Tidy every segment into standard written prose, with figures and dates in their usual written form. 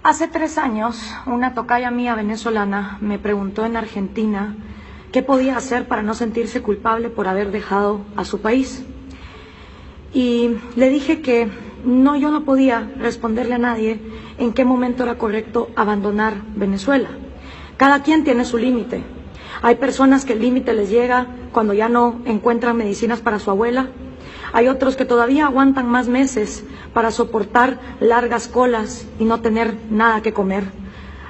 Hace 3 años, una tocaya mía venezolana me preguntó en Argentina qué podía hacer para no sentirse culpable por haber dejado a su país. Y le dije que no, yo no podía responderle a nadie en qué momento era correcto abandonar Venezuela. Cada quien tiene su límite. Hay personas que el límite les llega cuando ya no encuentran medicinas para su abuela. Hay otros que todavía aguantan más meses para soportar largas colas y no tener nada que comer.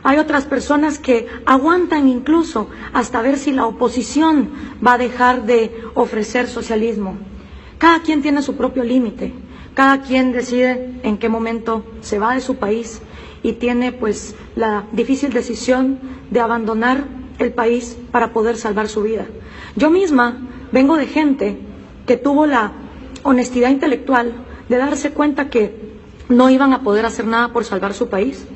Hay otras personas que aguantan incluso hasta ver si la oposición va a dejar de ofrecer socialismo. Cada quien tiene su propio límite. Cada quien decide en qué momento se va de su país y tiene pues la difícil decisión de abandonar el país para poder salvar su vida. Yo misma vengo de gente que tuvo la honestidad intelectual de darse cuenta que no iban a poder hacer nada por salvar su país.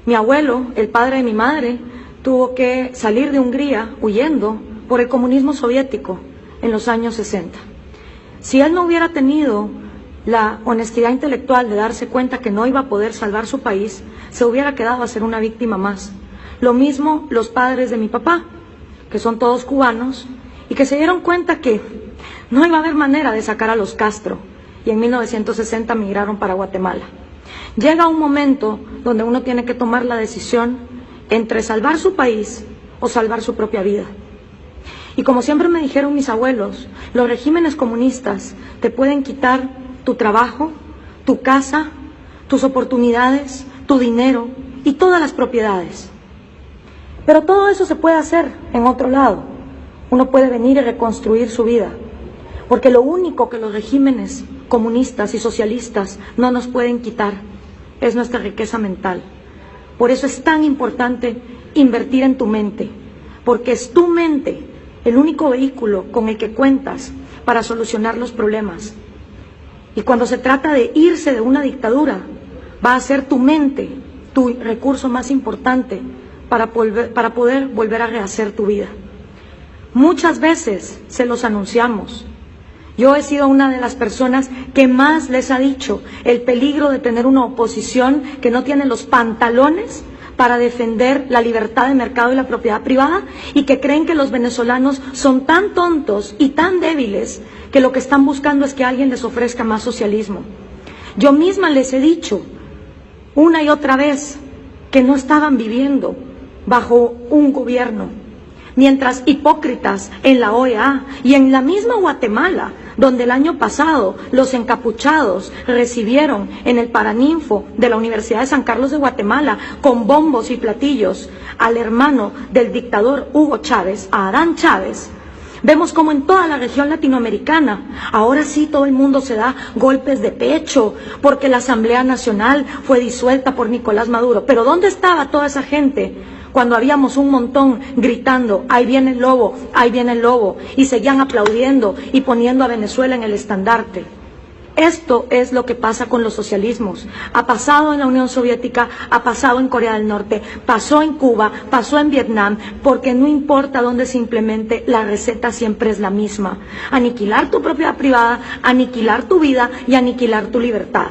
Mi abuelo, el padre de mi madre, tuvo que salir de Hungría huyendo por el comunismo soviético en los años 60. Si él no hubiera tenido la honestidad intelectual de darse cuenta que no iba a poder salvar su país, se hubiera quedado a ser una víctima más. Lo mismo los padres de mi papá, que son todos cubanos, y que se dieron cuenta que no iba a haber manera de sacar a los Castro, y en 1960 migraron para Guatemala. Llega un momento donde uno tiene que tomar la decisión entre salvar su país o salvar su propia vida. Y como siempre me dijeron mis abuelos, los regímenes comunistas te pueden quitar tu trabajo, tu casa, tus oportunidades, tu dinero y todas las propiedades. Pero todo eso se puede hacer en otro lado. Uno puede venir y reconstruir su vida. Porque lo único que los regímenes comunistas y socialistas no nos pueden quitar es nuestra riqueza mental. Por eso es tan importante invertir en tu mente, porque es tu mente el único vehículo con el que cuentas para solucionar los problemas. Y cuando se trata de irse de una dictadura, va a ser tu mente tu recurso más importante para poder volver a rehacer tu vida. Muchas veces se los anunciamos. Yo he sido una de las personas que más les ha dicho el peligro de tener una oposición que no tiene los pantalones para defender la libertad de mercado y la propiedad privada y que creen que los venezolanos son tan tontos y tan débiles que lo que están buscando es que alguien les ofrezca más socialismo. Yo misma les he dicho una y otra vez que no estaban viviendo bajo un gobierno, mientras hipócritas en la OEA y en la misma Guatemala, donde el año pasado los encapuchados recibieron en el Paraninfo de la Universidad de San Carlos de Guatemala con bombos y platillos al hermano del dictador Hugo Chávez, a Adán Chávez. Vemos como en toda la región latinoamericana, ahora sí todo el mundo se da golpes de pecho porque la Asamblea Nacional fue disuelta por Nicolás Maduro. Pero ¿dónde estaba toda esa gente cuando habíamos un montón gritando, ahí viene el lobo, ahí viene el lobo, y seguían aplaudiendo y poniendo a Venezuela en el estandarte? Esto es lo que pasa con los socialismos. Ha pasado en la Unión Soviética, ha pasado en Corea del Norte, pasó en Cuba, pasó en Vietnam, porque no importa dónde se implemente, la receta siempre es la misma. Aniquilar tu propiedad privada, aniquilar tu vida y aniquilar tu libertad.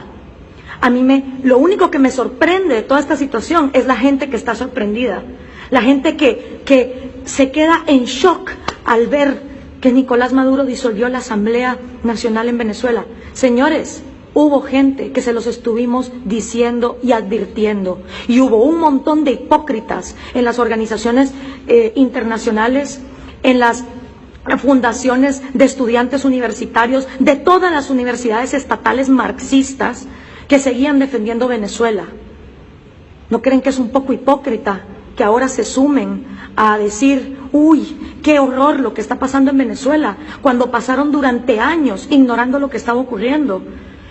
Lo único que me sorprende de toda esta situación es la gente que está sorprendida, la gente que se queda en shock al ver que Nicolás Maduro disolvió la Asamblea Nacional en Venezuela. Señores, hubo gente que se los estuvimos diciendo y advirtiendo, y hubo un montón de hipócritas en las organizaciones internacionales, en las fundaciones de estudiantes universitarios, de todas las universidades estatales marxistas, que seguían defendiendo Venezuela. ¿No creen que es un poco hipócrita que ahora se sumen a decir, uy, qué horror lo que está pasando en Venezuela, cuando pasaron durante años ignorando lo que estaba ocurriendo?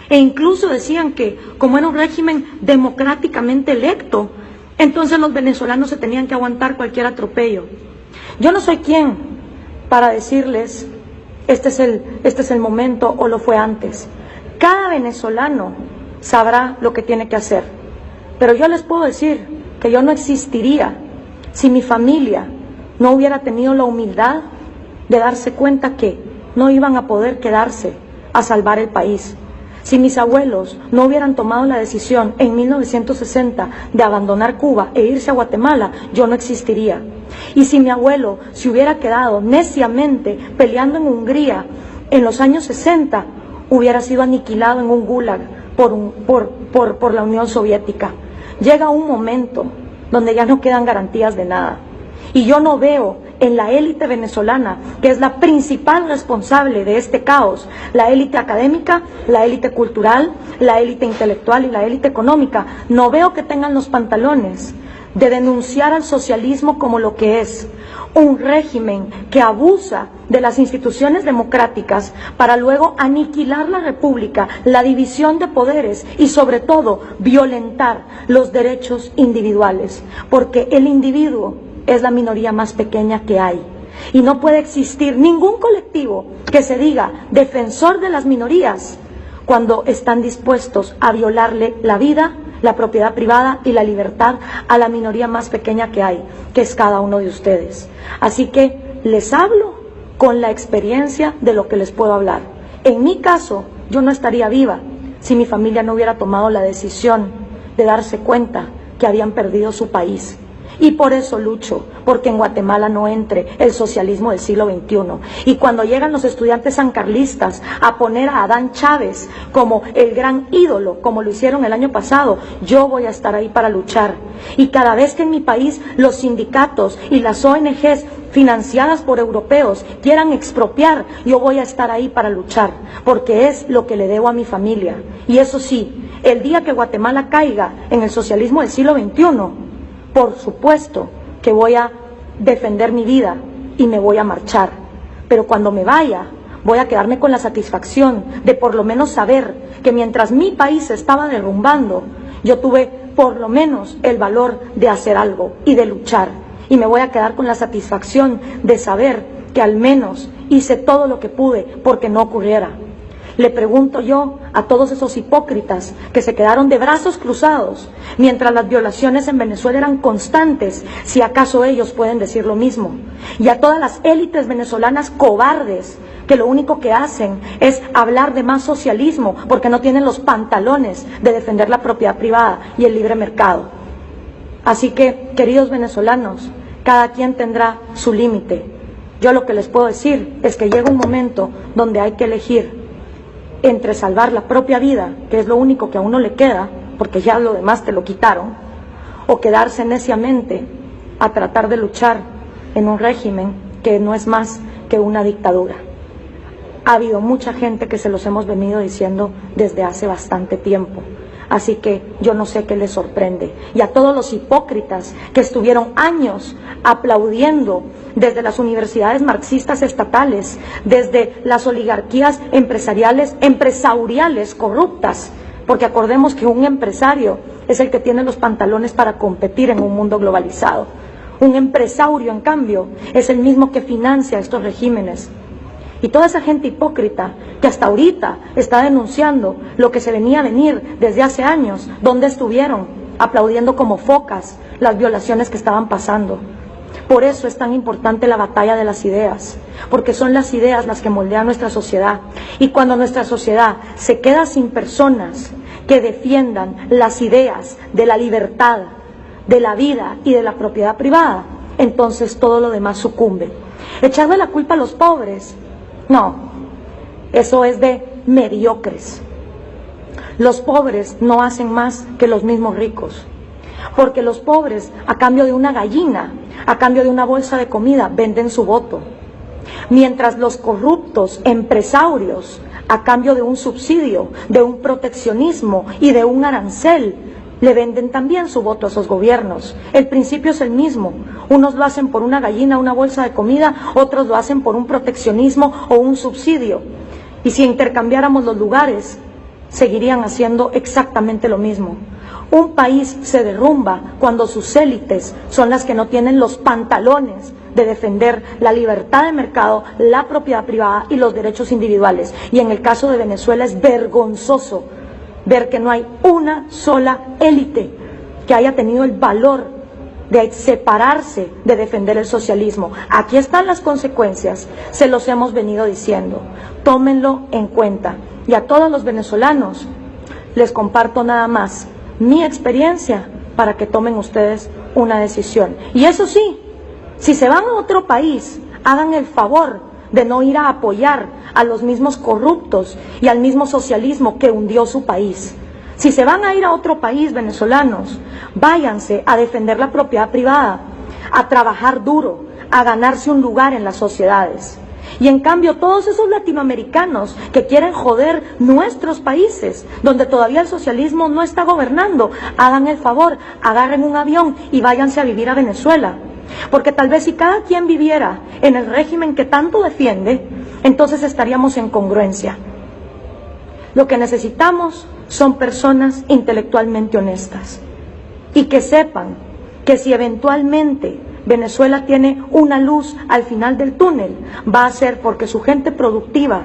E incluso decían que, como era un régimen democráticamente electo, entonces los venezolanos se tenían que aguantar cualquier atropello. Yo no soy quien para decirles, este es el momento o lo fue antes. Cada venezolano sabrá lo que tiene que hacer. Pero yo les puedo decir que yo no existiría si mi familia no hubiera tenido la humildad de darse cuenta que no iban a poder quedarse a salvar el país. Si mis abuelos no hubieran tomado la decisión en 1960 de abandonar Cuba e irse a Guatemala, yo no existiría. Y si mi abuelo se hubiera quedado neciamente peleando en Hungría en los años 60, hubiera sido aniquilado en un gulag por la Unión Soviética. Llega un momento donde ya no quedan garantías de nada. Y yo no veo en la élite venezolana, que es la principal responsable de este caos, la élite académica, la élite cultural, la élite intelectual y la élite económica, no veo que tengan los pantalones de denunciar al socialismo como lo que es, un régimen que abusa de las instituciones democráticas para luego aniquilar la república, la división de poderes y sobre todo violentar los derechos individuales, porque el individuo es la minoría más pequeña que hay y no puede existir ningún colectivo que se diga defensor de las minorías cuando están dispuestos a violarle la vida, la propiedad privada y la libertad a la minoría más pequeña que hay, que es cada uno de ustedes. Así que les hablo con la experiencia de lo que les puedo hablar. En mi caso, yo no estaría viva si mi familia no hubiera tomado la decisión de darse cuenta que habían perdido su país. Y por eso lucho, porque en Guatemala no entre el socialismo del siglo XXI. Y cuando llegan los estudiantes sancarlistas a poner a Adán Chávez como el gran ídolo, como lo hicieron el año pasado, yo voy a estar ahí para luchar. Y cada vez que en mi país los sindicatos y las ONGs financiadas por europeos quieran expropiar, yo voy a estar ahí para luchar, porque es lo que le debo a mi familia. Y eso sí, el día que Guatemala caiga en el socialismo del siglo XXI, por supuesto que voy a defender mi vida y me voy a marchar, pero cuando me vaya voy a quedarme con la satisfacción de por lo menos saber que mientras mi país se estaba derrumbando, yo tuve por lo menos el valor de hacer algo y de luchar, y me voy a quedar con la satisfacción de saber que al menos hice todo lo que pude porque no ocurriera. Le pregunto yo a todos esos hipócritas que se quedaron de brazos cruzados mientras las violaciones en Venezuela eran constantes, si acaso ellos pueden decir lo mismo. Y a todas las élites venezolanas cobardes que lo único que hacen es hablar de más socialismo porque no tienen los pantalones de defender la propiedad privada y el libre mercado. Así que, queridos venezolanos, cada quien tendrá su límite. Yo lo que les puedo decir es que llega un momento donde hay que elegir entre salvar la propia vida, que es lo único que a uno le queda, porque ya lo demás te lo quitaron, o quedarse neciamente a tratar de luchar en un régimen que no es más que una dictadura. Ha habido mucha gente que se los hemos venido diciendo desde hace bastante tiempo. Así que yo no sé qué les sorprende. Y a todos los hipócritas que estuvieron años aplaudiendo desde las universidades marxistas estatales, desde las oligarquías empresariales corruptas, porque acordemos que un empresario es el que tiene los pantalones para competir en un mundo globalizado. Un empresario, en cambio, es el mismo que financia estos regímenes. Y toda esa gente hipócrita que hasta ahorita está denunciando lo que se venía a venir desde hace años, ¿dónde estuvieron? Aplaudiendo como focas las violaciones que estaban pasando. Por eso es tan importante la batalla de las ideas, porque son las ideas las que moldean nuestra sociedad. Y cuando nuestra sociedad se queda sin personas que defiendan las ideas de la libertad, de la vida y de la propiedad privada, entonces todo lo demás sucumbe. Echarle la culpa a los pobres, no, eso es de mediocres. Los pobres no hacen más que los mismos ricos, porque los pobres, a cambio de una gallina, a cambio de una bolsa de comida, venden su voto. Mientras los corruptos empresarios, a cambio de un subsidio, de un proteccionismo y de un arancel, le venden también su voto a esos gobiernos. El principio es el mismo. Unos lo hacen por una gallina, una bolsa de comida, otros lo hacen por un proteccionismo o un subsidio. Y si intercambiáramos los lugares, seguirían haciendo exactamente lo mismo. Un país se derrumba cuando sus élites son las que no tienen los pantalones de defender la libertad de mercado, la propiedad privada y los derechos individuales. Y en el caso de Venezuela es vergonzoso ver que no hay una sola élite que haya tenido el valor de separarse de defender el socialismo. Aquí están las consecuencias, se los hemos venido diciendo, tómenlo en cuenta. y a todos los venezolanos les comparto nada más mi experiencia para que tomen ustedes una decisión. Y eso sí, si se van a otro país, hagan el favor de no ir a apoyar a los mismos corruptos y al mismo socialismo que hundió su país. Si se van a ir a otro país, venezolanos, váyanse a defender la propiedad privada, a trabajar duro, a ganarse un lugar en las sociedades. Y en cambio, todos esos latinoamericanos que quieren joder nuestros países, donde todavía el socialismo no está gobernando, hagan el favor, agarren un avión y váyanse a vivir a Venezuela. Porque tal vez si cada quien viviera en el régimen que tanto defiende, entonces estaríamos en congruencia. Lo que necesitamos son personas intelectualmente honestas y que sepan que si eventualmente Venezuela tiene una luz al final del túnel, va a ser porque su gente productiva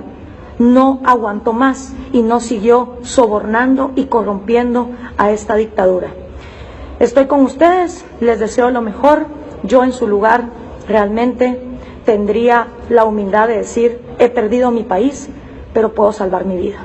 no aguantó más y no siguió sobornando y corrompiendo a esta dictadura. Estoy con ustedes, les deseo lo mejor. Yo en su lugar realmente tendría la humildad de decir, he perdido mi país, pero puedo salvar mi vida.